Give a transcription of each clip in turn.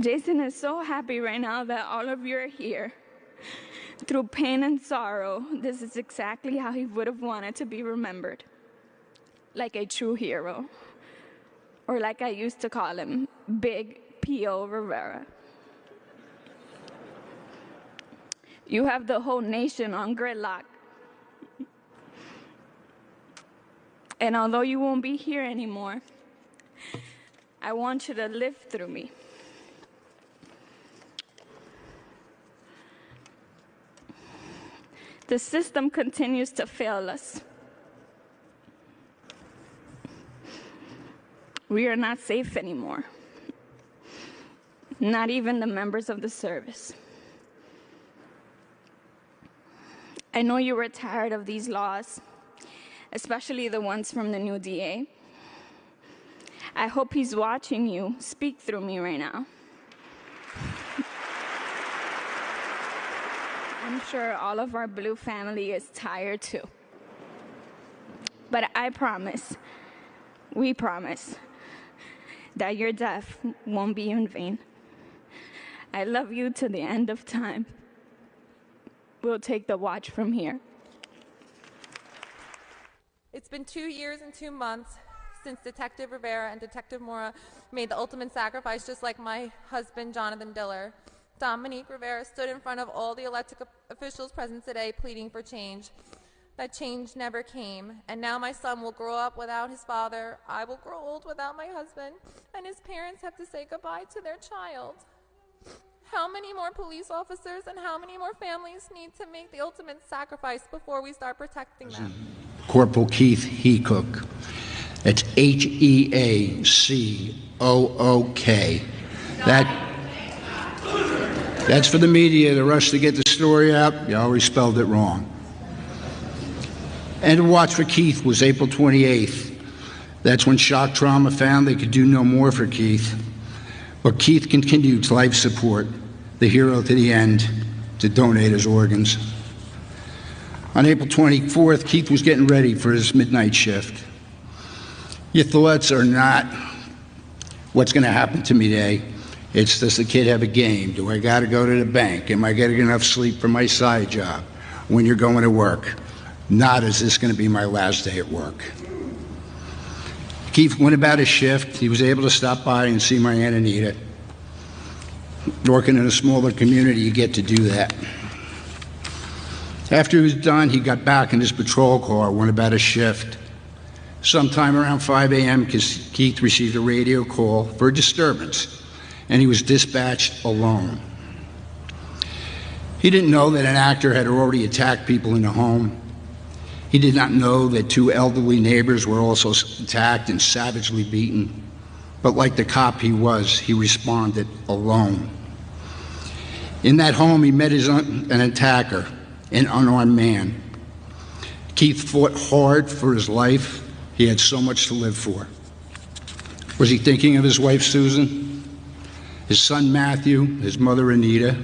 Jason is so happy right now that all of you are here. Through pain and sorrow, this is exactly how he would have wanted to be remembered. Like a true hero. Or like I used to call him, Big P.O. Rivera. You have the whole nation on gridlock. And although you won't be here anymore, I want you to live through me. The system continues to fail us. We are not safe anymore. Not even the members of the service. I know you were tired of these laws, especially the ones from the new DA. I hope he's watching you speak through me right now. I'm sure all of our blue family is tired too. But I promise, we promise, that your death won't be in vain. I love you to the end of time. We'll take the watch from here. It's been 2 years and 2 months since Detective Rivera and Detective Mora made the ultimate sacrifice, just like my husband, Jonathan Diller. Dominique Rivera stood in front of all the elected officials present today pleading for change. That change never came, and now my son will grow up without his father. I will grow old without my husband, and his parents have to say goodbye to their child. How many more police officers and how many more families need to make the ultimate sacrifice before we start protecting them? Corporal Keith Heacook. It's Heacook. That's for the media to rush to get the story out. You always spelled it wrong. And to watch for Keith was April 28th. That's when shock trauma found they could do no more for Keith. But Keith continued life support, the hero to the end, to donate his organs. On April 24th, Keith was getting ready for his midnight shift. Your thoughts are not, what's going to happen to me today? It's, does the kid have a game? Do I got to go to the bank? Am I getting enough sleep for my side job? When you're going to work? Not, is this going to be my last day at work? Keith went about his shift. He was able to stop by and see my Aunt Anita. Working in a smaller community, you get to do that. After he was done, he got back in his patrol car, went about his shift. Sometime around 5 a.m., Keith received a radio call for a disturbance, and he was dispatched alone. He didn't know that an actor had already attacked people in the home. He did not know that 2 elderly neighbors were also attacked and savagely beaten. But like the cop he was, he responded alone. In that home, he met an attacker, an unarmed man. Keith fought hard for his life. He had so much to live for. Was he thinking of his wife, Susan? His son, Matthew, his mother, Anita?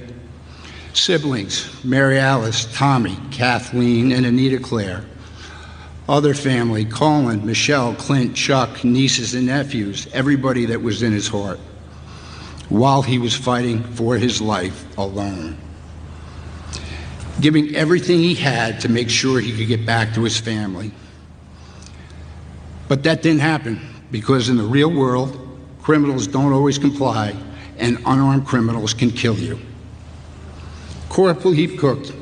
Siblings, Mary Alice, Tommy, Kathleen, and Anita Claire. Other family, Colin, Michelle, Clint, Chuck, nieces and nephews, everybody that was in his heart, while he was fighting for his life alone. Giving everything he had to make sure he could get back to his family. But that didn't happen, because in the real world, criminals don't always comply, and unarmed criminals can kill you. Corporal Heacook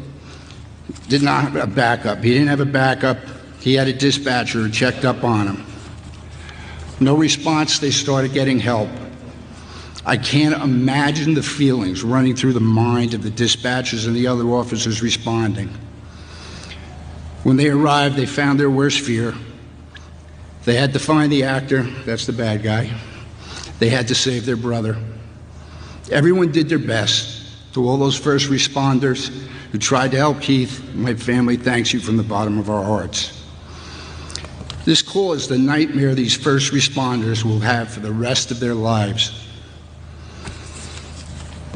did not have a backup. He didn't have a backup. He had a dispatcher who checked up on him. No response, they started getting help. I can't imagine the feelings running through the mind of the dispatchers and the other officers responding. When they arrived, they found their worst fear. They had to find the actor, that's the bad guy. They had to save their brother. Everyone did their best. To all those first responders who tried to help Keith, my family thanks you from the bottom of our hearts. This call is the nightmare these first responders will have for the rest of their lives.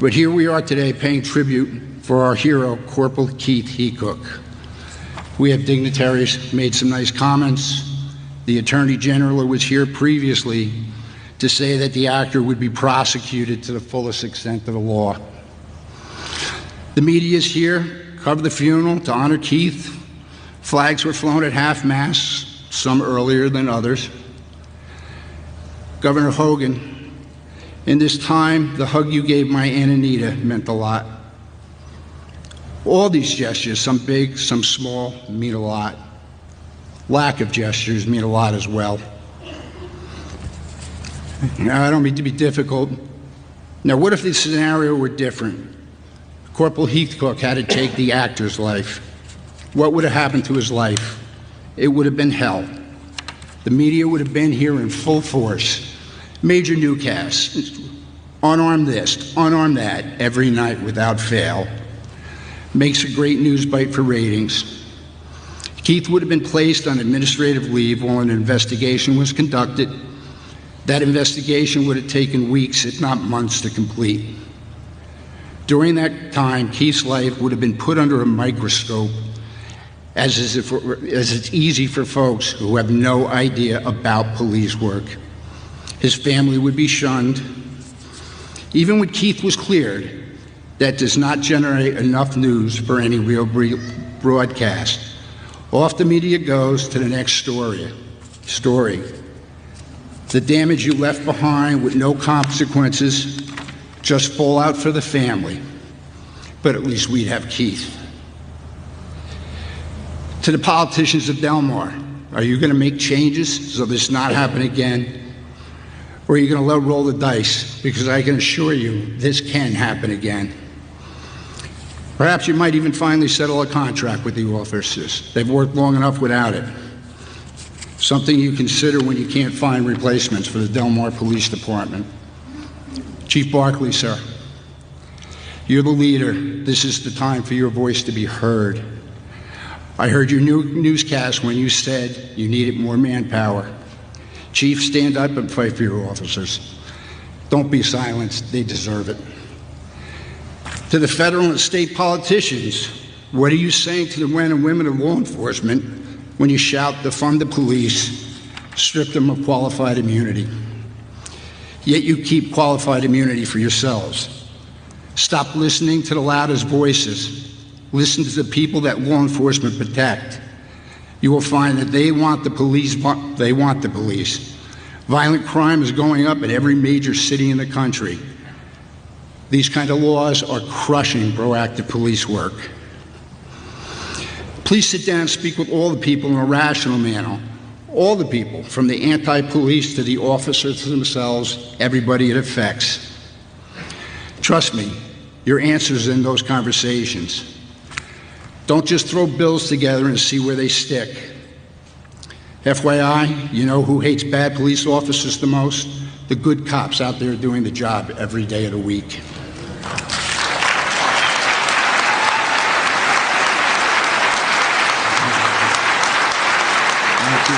But here we are today paying tribute for our hero, Corporal Keith Heacook. We have dignitaries made some nice comments. The Attorney General was here previously to say that the actor would be prosecuted to the fullest extent of the law. The media is here, covered the funeral to honor Keith. Flags were flown at half-mast, some earlier than others. Governor Hogan, in this time, the hug you gave my Aunt Anita meant a lot. All these gestures, some big, some small, mean a lot. Lack of gestures mean a lot as well. Now, I don't mean to be difficult. Now, what if the scenario were different? Corporal Heacook had to take the actor's life. What would have happened to his life? It would have been hell. The media would have been here in full force. Major newscasts, unarmed this, unarmed that, every night without fail. Makes a great news bite for ratings. Keith would have been placed on administrative leave while an investigation was conducted. That investigation would have taken weeks, if not months, to complete. During that time, Keith's life would have been put under a microscope, as it's easy for folks who have no idea about police work. His family would be shunned. Even when Keith was cleared, that does not generate enough news for any real broadcast. Off the media goes to the next story. The damage you left behind with no consequences, just fallout for the family. But at least we'd have Keith. To the politicians of Delmar, are you going to make changes so this not happen again? Or are you going to let roll the dice? Because I can assure you, this can happen again. Perhaps you might even finally settle a contract with the officers. They've worked long enough without it. Something you consider when you can't find replacements for the Delmar Police Department. Chief Barkley, sir, you're the leader. This is the time for your voice to be heard. I heard your newscast when you said you needed more manpower. Chief, stand up and fight for your officers. Don't be silenced. They deserve it. To the federal and state politicians, what are you saying to the men and women of law enforcement when you shout defund the police, strip them of qualified immunity? Yet you keep qualified immunity for yourselves. Stop listening to the loudest voices. Listen to the people that law enforcement protect. You will find that they want the police. They want the police. Violent crime is going up in every major city in the country. These kind of laws are crushing proactive police work. Please sit down and speak with all the people in a rational manner. All the people, from the anti-police to the officers themselves, everybody it affects. Trust me, your answer's in those conversations. Don't just throw bills together and see where they stick. FYI, you know who hates bad police officers the most? The good cops out there doing the job every day of the week. Thank you.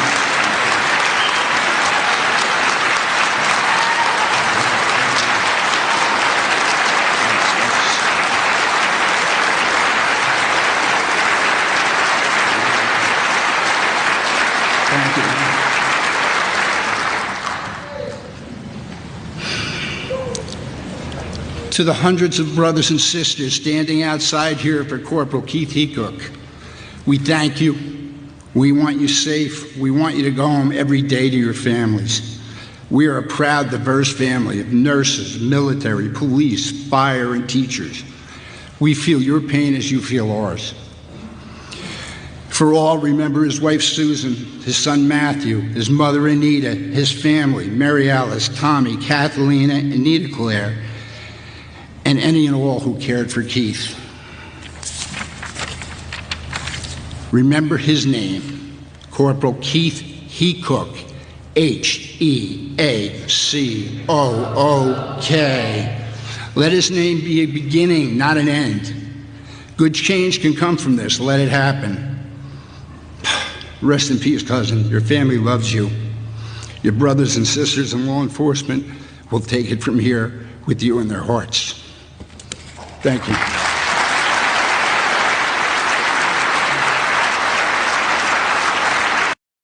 To the hundreds of brothers and sisters standing outside here for Corporal Keith Heacook, we thank you. We want you safe. We want you to go home every day to your families. We are a proud, diverse family of nurses, military, police, fire, and teachers. We feel your pain as you feel ours. For all, remember his wife Susan, his son Matthew, his mother Anita, his family, Mary Alice, Tommy, Kathleen, and Anita Claire, and any and all who cared for Keith. Remember his name, Corporal Keith Heacook, H-E-A-C-O-O-K. Let his name be a beginning, not an end. Good change can come from this. Let it happen. Rest in peace, cousin. Your family loves you. Your brothers and sisters in law enforcement will take it from here with you in their hearts. Thank you.